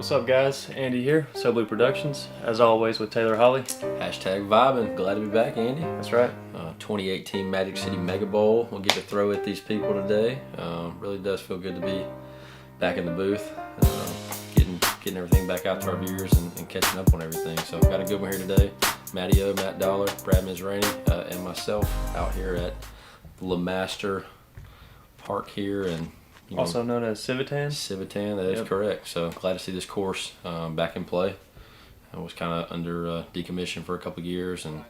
What's up, guys? Andy here, So Blue Productions, as always with Taylor Holley. Hashtag vibing. Glad to be back, Andy. That's right. 2018 Magic City Mega Bowl. We'll get to throw at these people today. Really does feel good to be back in the booth, getting everything back out to our viewers and catching up on everything. So got a good one here today. Matty O, Matt Dollar, Brad Mizerany, and myself out here at LeMaster Park here, and also known as Civitan. Civitan, that is correct. So glad to see this course back in play. I was kind of under decommission for a couple of years, and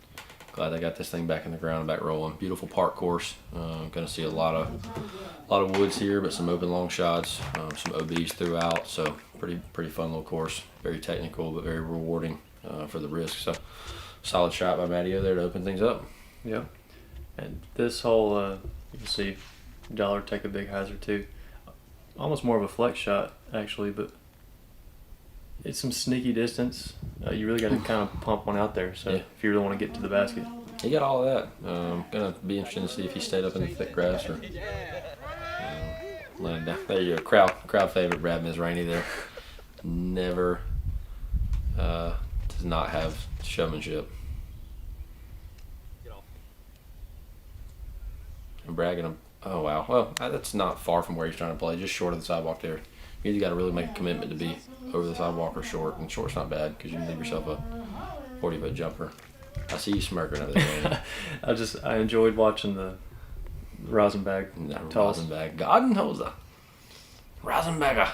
glad I got this thing back in the ground and back rolling. Beautiful park course. Going to see a lot of woods here, but some open long shots, some OBs throughout. So pretty fun little course. Very technical, but very rewarding for the risk. So solid shot by Matty there to open things up. Yeah. And this hole, you can see Dollar take a big hazard too. Almost more of a flex shot actually, but it's some sneaky distance. You really got to kind of pump one out there. So if you really want to get to the basket, he got all of that. Gonna be interesting to see if he stayed up in the thick grass or landed down. There you go, crowd favorite Brad Mizerany there. Never does not have showmanship. And bragging him. Oh wow, well that's not far from where he's trying to play, just short of the sidewalk there. You either got to really make a commitment to be over the sidewalk or short, and short's not bad because you can leave yourself a 40-foot jumper. I see you smirking over there. I enjoyed watching the Rosenbag toss. Rosenbag, Gardenhose. Rosenberger.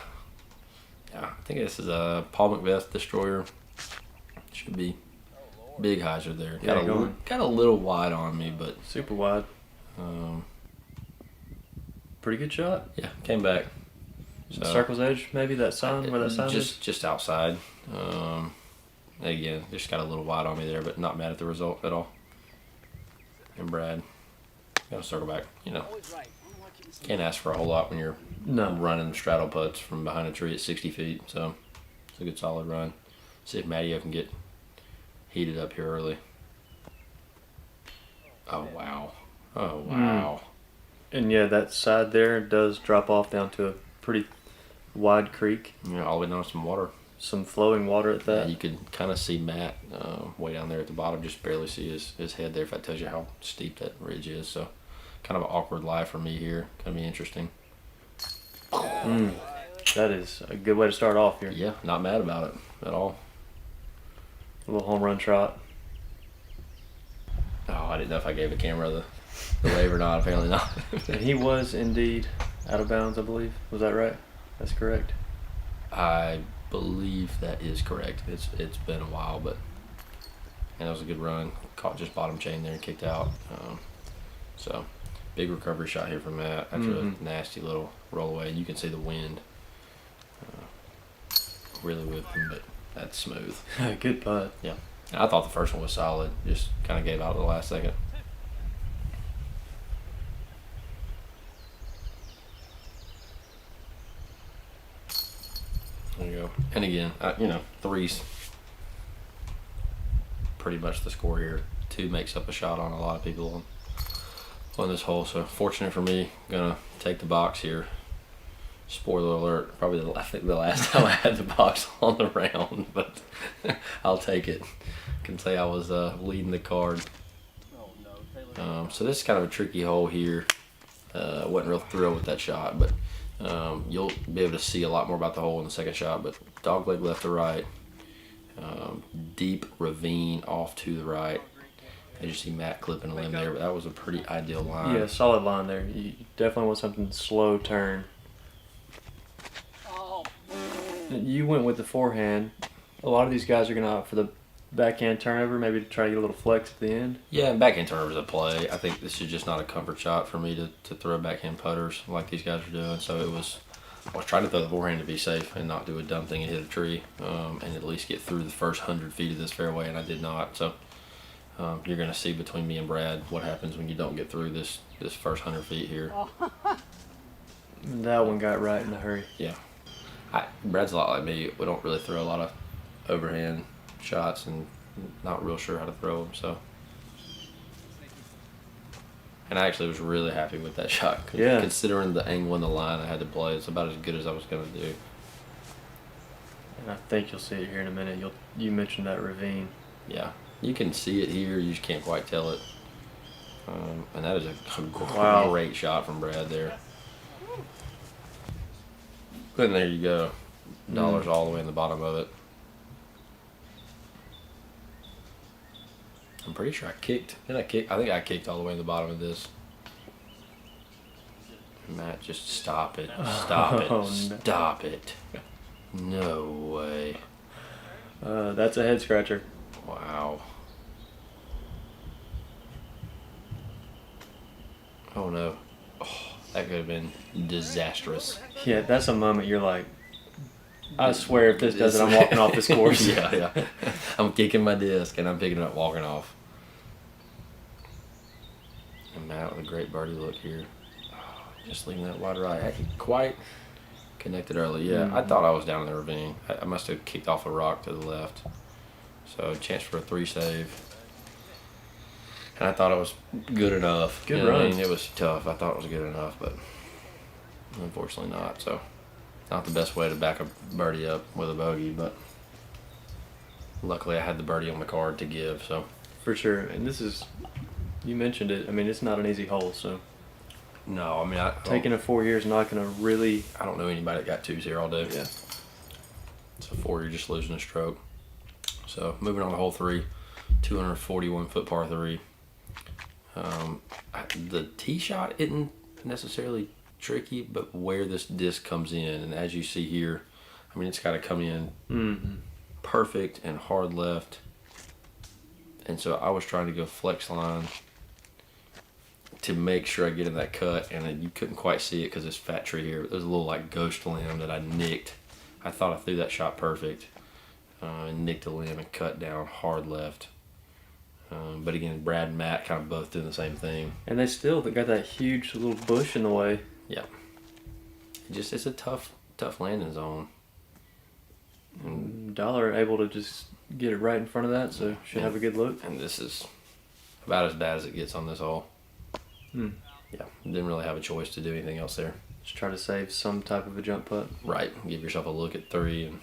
Yeah, I think this is a Paul Macbeth Destroyer. Should be big hyzer there. Got a little wide on me, but super wide. Pretty good shot. Yeah, came back. So, circle's edge, maybe that sign where that sign is. Just outside. Again, just got a little wide on me there, but not mad at the result at all. And Brad, gotta circle back. Can't ask for a whole lot when you're running straddle putts from behind a tree at 60 feet. So it's a good solid run. See if Matty can get heated up here early. Oh wow! Oh wow! And yeah, that side there does drop off down to a pretty wide creek. Yeah, all the way down to some water. Some flowing water at that. Yeah, you could kind of see Matt way down there at the bottom. Just barely see his head there, if that tells you how steep that ridge is. So kind of an awkward lie for me here. Gonna be interesting. That is a good way to start off here. Yeah, not mad about it at all. A little home run trot. Oh, I didn't know if I gave the camera the wave or not. Apparently not. And he was indeed out of bounds, I believe. Was that right? That's correct. I believe that is correct. It's been a while, but and it was a good run. Caught just bottom chain there and kicked out. So big recovery shot here from Matt after a nasty little roll away. And you can see the wind really whipped him, but that's smooth. Good putt. Yeah. And I thought the first one was solid. Just kind of gave out at the last second. There you go. And again, three's pretty much the score here. 2 makes up a shot on a lot of people on this hole. So fortunate for me, gonna take the box here. Spoiler alert, probably I think the last time I had the box on the round, but I'll take it. Can say I was leading the card. So this is kind of a tricky hole here. Wasn't real thrilled with that shot, but you'll be able to see a lot more about the hole in the second shot. But dogleg left to right, deep ravine off to the right. As you see Matt clipping a limb there, but that was a pretty ideal line. Yeah, solid line there. You definitely want something slow turn. You went with the forehand. A lot of these guys are going to opt for the backhand turnover, maybe to try to get a little flex at the end. Yeah, and backhand turnovers a play. I think this is just not a comfort shot for me to throw backhand putters like these guys are doing. So I was trying to throw the forehand to be safe and not do a dumb thing and hit a tree, and at least get through the first 100 feet of this fairway, and I did not. So you're going to see between me and Brad what happens when you don't get through this first 100 feet here. That one got right in a hurry. Yeah. Brad's a lot like me. We don't really throw a lot of overhand shots and not real sure how to throw them. So, and I actually was really happy with that shot. Yeah. Considering the angle and the line I had to play, it's about as good as I was going to do. I think you'll see it here in a minute. You mentioned that ravine. Yeah, you can see it here. You just can't quite tell it. And that is a Wow. great shot from Brad there. And there you go. Dollars all the way in the bottom of it. I'm pretty sure I kicked. Did I kick? I think I kicked all the way in the bottom of this. Matt, just stop it. Stop it. Oh, no. Stop it. No way. That's a head scratcher. Wow. Oh no. Oh, that could have been disastrous. Yeah, that's a moment you're like, I swear if this does it, I'm walking off this course. Yeah. I'm kicking my disc and I'm picking it up, walking off. And Matt with a great birdie look here. Oh, just leaving that wide right. Quite connected early. Yeah, I thought I was down in the ravine. I must have kicked off a rock to the left. So chance for a 3 save. And I thought it was good enough. Good what I run. mean? It was tough. I thought it was good enough, but unfortunately not. So not the best way to back a birdie up with a bogey, but luckily I had the birdie on the card to give. So For sure. And this is, you mentioned it. I mean, it's not an easy hole, so no, I mean taking a 4 year is not going to really. I don't know anybody that got 2s here all day. Yeah. So 4, you're just losing a stroke. So moving on to hole 3, 241 foot par 3. The tee shot isn't necessarily tricky, but where this disc comes in, and as you see here, I mean, it's got to come in perfect and hard left. And so I was trying to go flex line to make sure I get in that cut, and then you couldn't quite see it because this fat tree here. There's a little like ghost limb that I nicked. I thought I threw that shot perfect, and nicked the limb and cut down hard left. But again, Brad and Matt kind of both doing the same thing. And they still got that huge little bush in the way. Yeah. It's a tough landing zone. And Dollar able to just get it right in front of that, so should have a good look. And this is about as bad as it gets on this hole. Yeah, didn't really have a choice to do anything else there. Just try to save some type of a jump putt. Right, give yourself a look at 3 and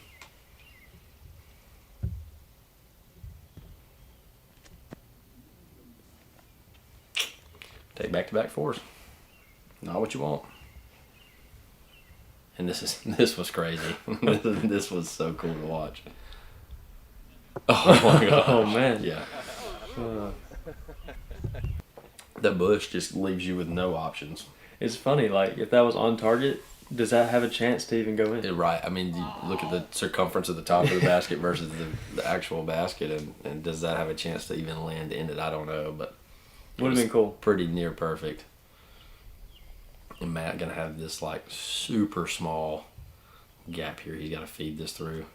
take back-to-back 4s. Not what you want. And this was crazy. This was so cool to watch. Oh my god. Oh man. Yeah. Uh, The bush just leaves you with no options. it's funny, like if that was on target, does that have a chance to even go in? Right. I mean, you look at the circumference of the top of the basket versus the actual basket, and does that have a chance to even land in it? I don't know, but Would have been cool. pretty near perfect. And Matt gonna have this like super small gap here. He's got to feed this through,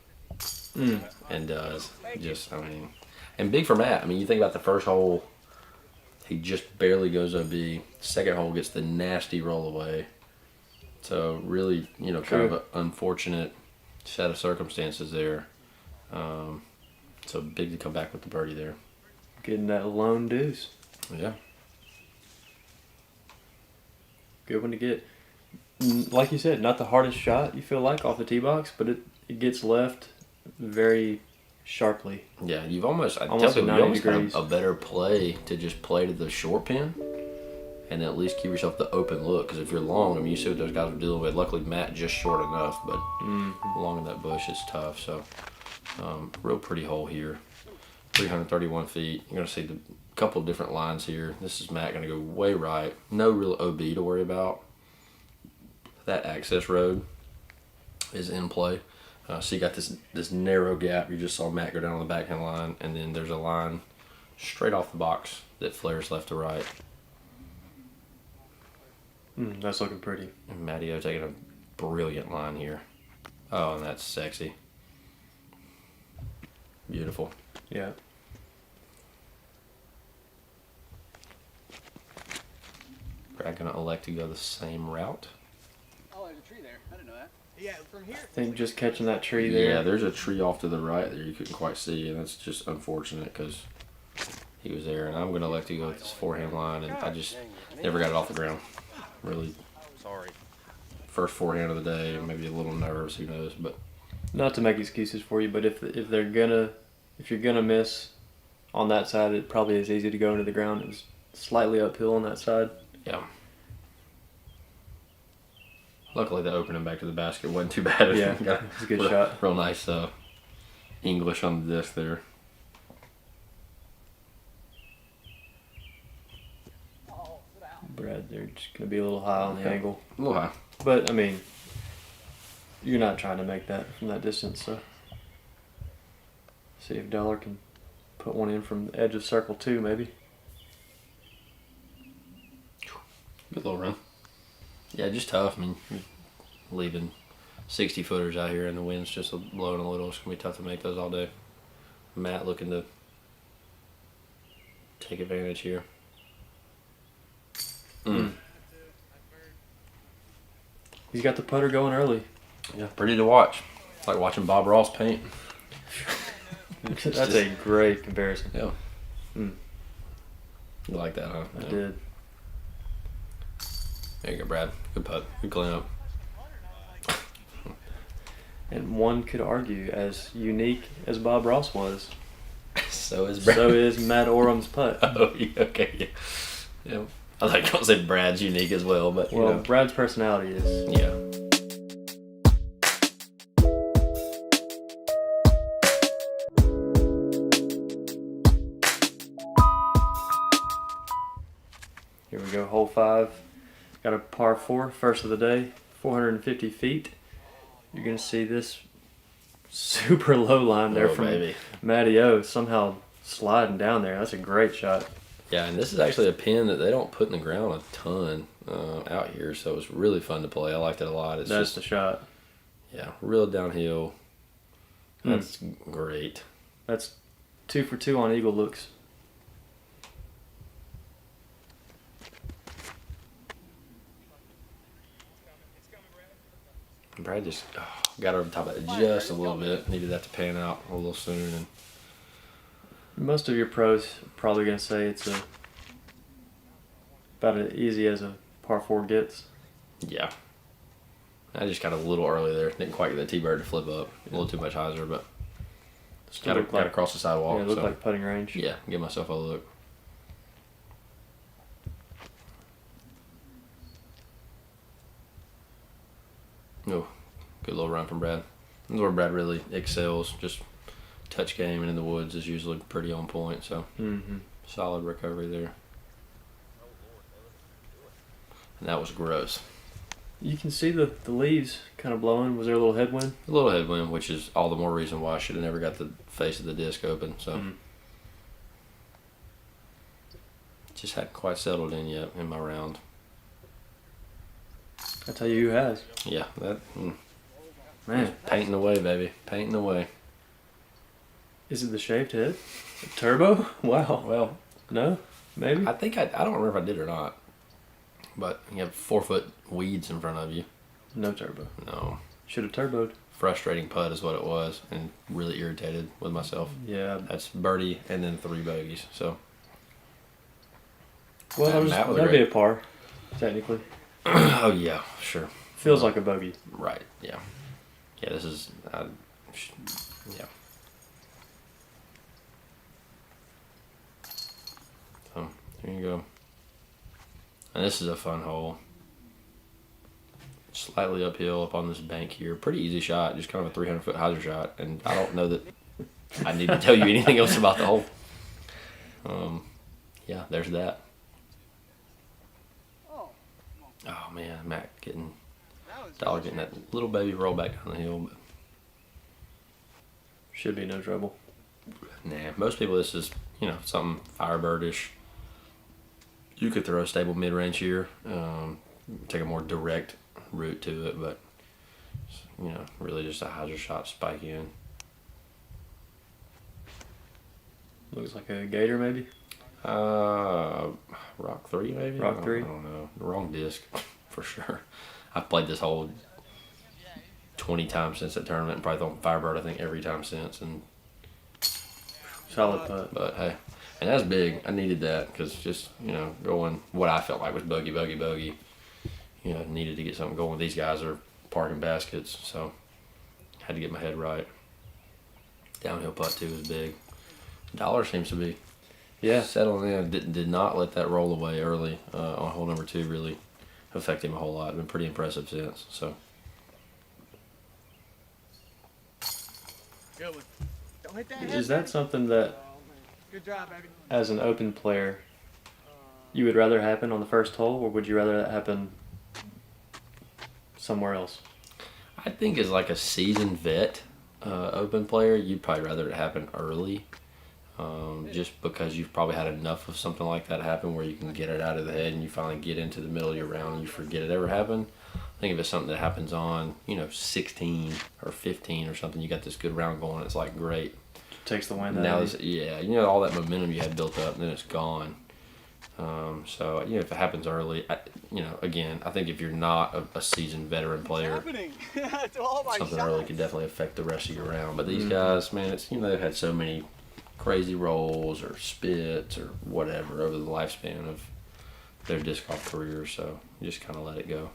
and does. Just, I mean, and big for Matt. I mean, you think about the first hole, he just barely goes OB. Second hole gets the nasty roll away. So really, kind of an unfortunate set of circumstances there. So big to come back with the birdie there. Getting that lone deuce. Yeah. Good one to get. Like you said, not the hardest shot you feel like off the tee box, but it gets left very sharply. Yeah, you've almost, Almost tell people, 90 you almost degrees. have a better play to just play to the short pin and at least give yourself the open look. Because if you're long, I mean, you see what those guys are dealing with. Luckily, Matt just short enough, but long in that bush is tough. So, real pretty hole here. 331 feet. You're going to see the couple of different lines here. This is Matt going to go way right. No real OB to worry about. That access road is in play. So you got this narrow gap. You just saw Matt go down on the backhand line, and then there's a line straight off the box that flares left to right. That's looking pretty. And Matteo taking a brilliant line here. Oh, and that's sexy. Beautiful. Yeah. Brad gonna elect to go the same route. Oh, there's a tree there. I didn't know that. Yeah, from here. I think just catching that tree there. Yeah, there's a tree off to the right there you couldn't quite see, and that's just unfortunate because he was there. And I'm gonna elect to go with this forehand line, and I just never got it off the ground. Really, Sorry. first forehand of the day, and maybe a little nerves, who knows, but Not to make excuses for you, but if you're gonna miss on that side, it probably is easy to go into the ground. It was slightly uphill on that side. Yeah. Luckily, the opening back to the basket wasn't too bad. Yeah, Got it's a good shot. Real nice English on the disc there. Brad, they're just gonna be a little high on the Yeah. angle, A little high. but I mean, you're not trying to make that from that distance, so see if Dollar can put one in from the edge of circle 2, maybe. Good little run. Yeah, just tough. I mean, you're leaving 60 footers out here and the wind's just blowing a little. It's going to be tough to make those all day. Matt looking to take advantage here. He's got the putter going early. Yeah, pretty to watch. It's like watching Bob Ross paint. That's a great comparison. Yeah. Mm. You like that, huh? I Yeah. did. There you go, Brad. Good putt. Good cleanup. And one could argue, as unique as Bob Ross was, So is Brad. so is Matt Orum's putt. Oh, yeah, okay, yeah. Yeah. I was like, I say Brad's unique as well, but you Well, know. Brad's personality is. Yeah. Here we go, hole 5. Got a par 4, first of the day, 450 feet. You're going to see this super low line there Oh, from baby. Matty O somehow sliding down there. That's a great shot. Yeah, and this is actually a pin that they don't put in the ground a ton out here, so it's really fun to play. I liked it a lot. It's That's just, the shot. yeah, real downhill. That's great. That's 2 for 2 on eagle looks. Brad just got over the top of it just a little bit. Needed that to pan out a little soon. And Most of your pros are probably going to say it's about as easy as a par 4 gets. yeah, I just got a little early there. Didn't quite get the T-bird to flip up. A little too much hyzer, but Still got looked to cross the sidewalk. Yeah, it looked so. like putting range. Yeah, give myself a look. Oh, good little run from Brad. This is where Brad really excels. Just touch game and in the woods is usually pretty on point. So solid recovery there. And that was gross. You can see the leaves kind of blowing. Was there a little headwind? A little headwind, which is all the more reason why I should have never got the face of the disc open. So just hadn't quite settled in yet in my round. I tell you who has. Yeah, that Man, painting away, baby, painting away. is it the shaved head? Turbo? Wow. Well, No? Maybe? I think I don't remember if I did or not. But you have 4 foot weeds in front of you. No turbo. No. Should have turboed. Frustrating putt is what it was, and really irritated with myself. Yeah. That's birdie and then 3 bogeys. So Well, Matt was that'd be great. a par, technically. oh yeah, sure. Feels like a bogey. Right. Yeah. Yeah. This is. Yeah. So there you go. And this is a fun hole. Slightly uphill up on this bank here. Pretty easy shot. Just kind of a 300-foot hyzer shot. And I don't know that I need to tell you anything else about the hole. Yeah, there's that. Oh man, Matt getting Dollar getting that little baby roll back down the hill. But Should be no trouble. nah, most people this is something Firebirdish. You could throw a stable mid range here, take a more direct route to it, but really just a hyzer shot spike in. Looks like a gator, maybe. Rock 3 maybe. Rock 3? I don't know. The wrong disc for sure. I've played this hole 20 times since that tournament, and probably thrown Firebird I think every time since. And Solid putt. but hey, and that's big. I needed that because just going what I felt like was bogey. Needed to get something going. These guys are parking baskets, so had to get my head right. Downhill putt too was big. Dollar seems to be settling in. Did not let that roll away early on hole number 2 really affect him a whole lot. Been pretty impressive since. So Good one. Don't hit that head. Is that something that, Good job, baby. as an open player, you would rather happen on the first hole, or would you rather that happen somewhere else? I think as like a seasoned vet open player, you'd probably rather it happen early. Just because you've probably had enough of something like that happen where you can get it out of the head and you finally get into the middle of your round and you forget it ever happened. I think if it's something that happens on, 16 or 15 or something, you got this good round going, it's like great. Takes the wind out Now, of you. all that momentum you had built up and then it's gone. So, if it happens early, again, I think if you're not a seasoned veteran player, Happening. It's all my something shots. early could definitely affect the rest of your round. But these guys, man, it's they've had so many crazy rolls or spits or whatever over the lifespan of their disc golf career, so you just kind of let it go.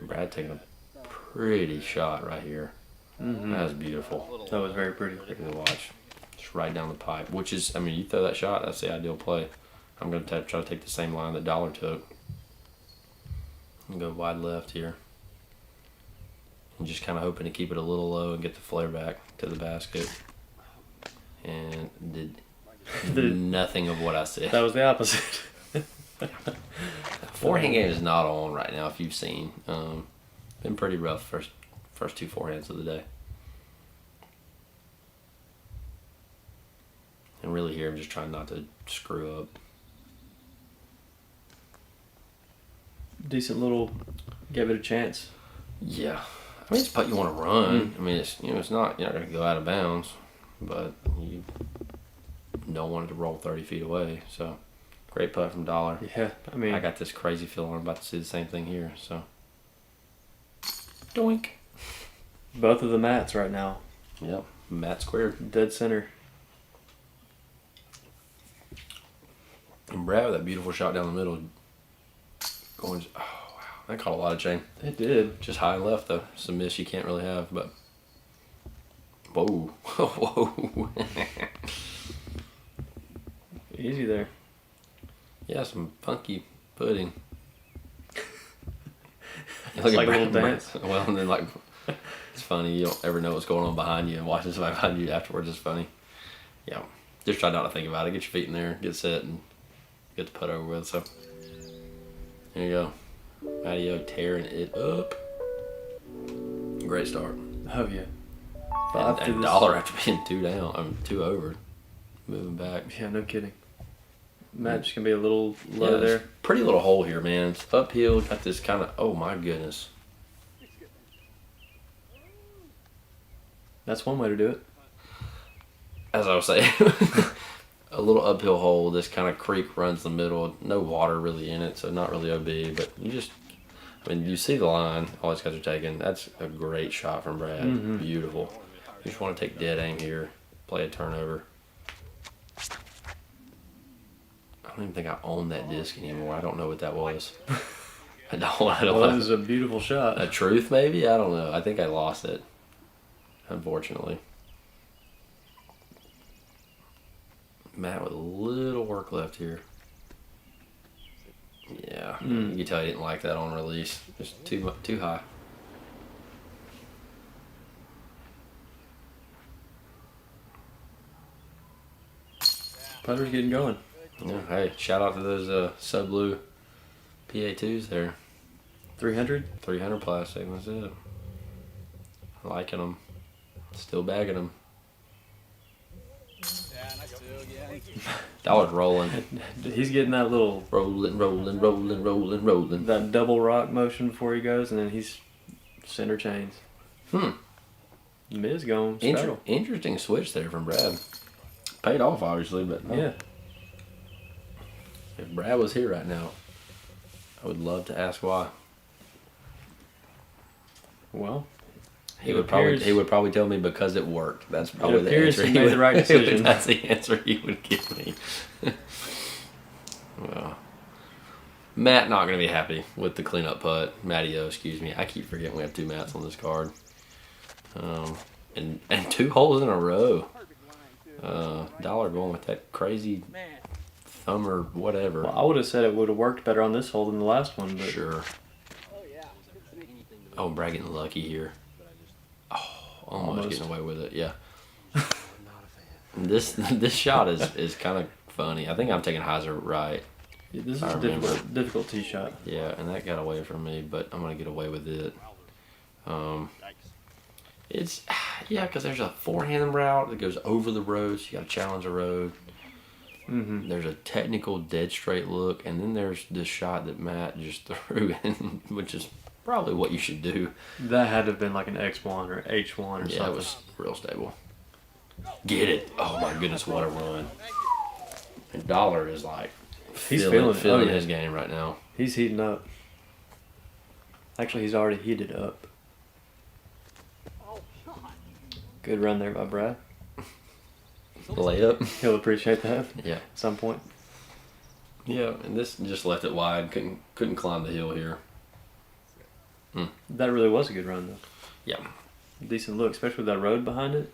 Brad taking a pretty shot right here. That was beautiful. That was very pretty. Pretty to watch. Just right down the pipe, which is, you throw that shot, that's the ideal play. I'm going to try to take the same line that Dollar took and go wide left here. And just kind of hoping to keep it a little low and get the flare back to the basket. And did nothing of what I said. That was the opposite. Forehand game is not on right now, if you've seen. Been pretty rough first 2 forehands of the day. And really here, I'm just trying not to screw up. Decent little, gave it a chance. Yeah. It's a putt you want to run. It's it's not, you're not going to go out of bounds, but you don't want it to roll 30 feet away. So, great putt from Dollar. Yeah, I got this crazy feeling I'm about to see the same thing here. So, doink. Both of the mats right now. Yep. Mat squared. Dead center. And Brad with that beautiful shot down the middle. Going, oh wow, that caught a lot of chain. It did. Just high and left though. It's a miss you can't really have, but whoa, whoa. Easy there. Yeah, some funky pudding. It's like a little dance. Well, and then it's funny. You don't ever know what's going on behind you, and watching somebody behind you afterwards is funny. Yeah, just try not to think about it. Get your feet in there, get set, and get the putt over with. So there you go. Matty tearing it up. Great start. Oh yeah. And Dollar after being 2 down, 2 over, moving back. Yeah, no kidding. Matt just gonna be a little low there's there. Pretty little hole here, man. It's uphill. Got this kind of, oh my goodness. That's one way to do it. As I was saying, a little uphill hole. This kind of creek runs the middle. No water really in it, so not really OB. But you see the line. All these guys are taking. That's a great shot from Brad. Beautiful. You just want to take dead aim here. Play a turnover. I don't even think I own that disc anymore. I don't know what that was. I don't Well, it was a beautiful shot. A truth, maybe? I don't know. I think I lost it, unfortunately. Matt with a little work left here. Yeah, you can tell he didn't like that on release. Just too high. Putter's getting going. Yeah, hey, shout out to those sub-blue PA2s there. 300? 300 plastic, that's it. Liking them. Still bagging them. Yeah, nice too. Yeah, thank you. Dollar's rolling. He's getting that little, Rolling. that double rock motion before he goes, and then he's center chains. Miz going straddle. Interesting switch there from Brad. Paid off, obviously, but no. Yeah. If Brad was here right now, I would love to ask why. Well, He would probably tell me because it worked. That's probably it the appears answer. he made the right decision. That's the answer he would give me. Well, Matt not going to be happy with the cleanup putt. Matty-O, excuse me. I keep forgetting we have 2 Matts on this card. And 2 holes in a row. Perfect line, too. Dollar going with that crazy Man. thumb or whatever. Well, I would have said it would have worked better on this hole than the last one, but Sure. Oh, yeah. Oh, Brad getting lucky here. Oh, almost getting away with it. Yeah. This shot is kind of funny. I think I'm taking hyzer right. yeah, this is I a remember. difficult tee shot. Yeah, and that got away from me, but I'm gonna get away with it. It's because there's a forehand route that goes over the road, so you got to challenge the road. Mm-hmm. There's a technical dead straight look, and then there's this shot that Matt just threw in, which is probably what you should do. That had to have been like an X1 or H1 or Yeah, something. it was real stable. Get it! Oh my goodness, what a run! And Dollar is like He's feeling it. feeling Oh, yeah. his game right now. He's heating up. Actually, he's already heated up. Oh, God. Good run there by Brad. Layup. He'll appreciate that Yeah. at some point. Yeah, and this just left it wide. Couldn't climb the hill here. That really was a good run, though. Yeah. Decent look, especially with that road behind it.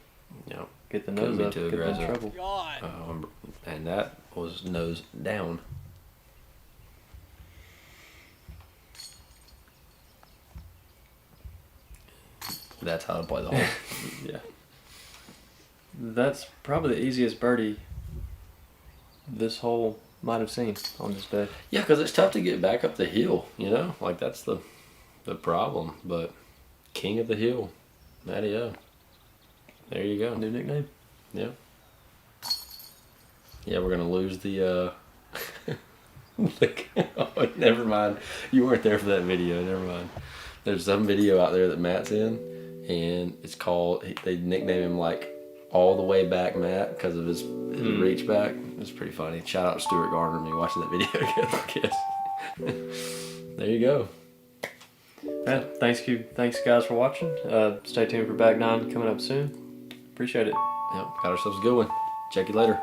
Yeah. Get the Couldn't nose be up, too get in aggressive. trouble. God. And that was nose down. That's how to play the hole. Yeah. That's probably the easiest birdie this hole might have seen on this day. Yeah, because it's tough to get back up the hill, you know? Like, that's the problem. But king of the hill, Matty O. There you go. New nickname. Yeah. Yeah, we're going to lose the... oh, never mind. You weren't there for that video. Never mind. There's some video out there that Matt's in, and it's called... They nickname him, like, all the way back Matt because of his reach back. It's pretty funny. Shout out to Stuart Gardner and me watching that video together, I guess. There you go. Yeah, thanks guys for watching. Stay tuned for Back 9 coming up soon. Appreciate it. Yep, got ourselves a good one. Check you later.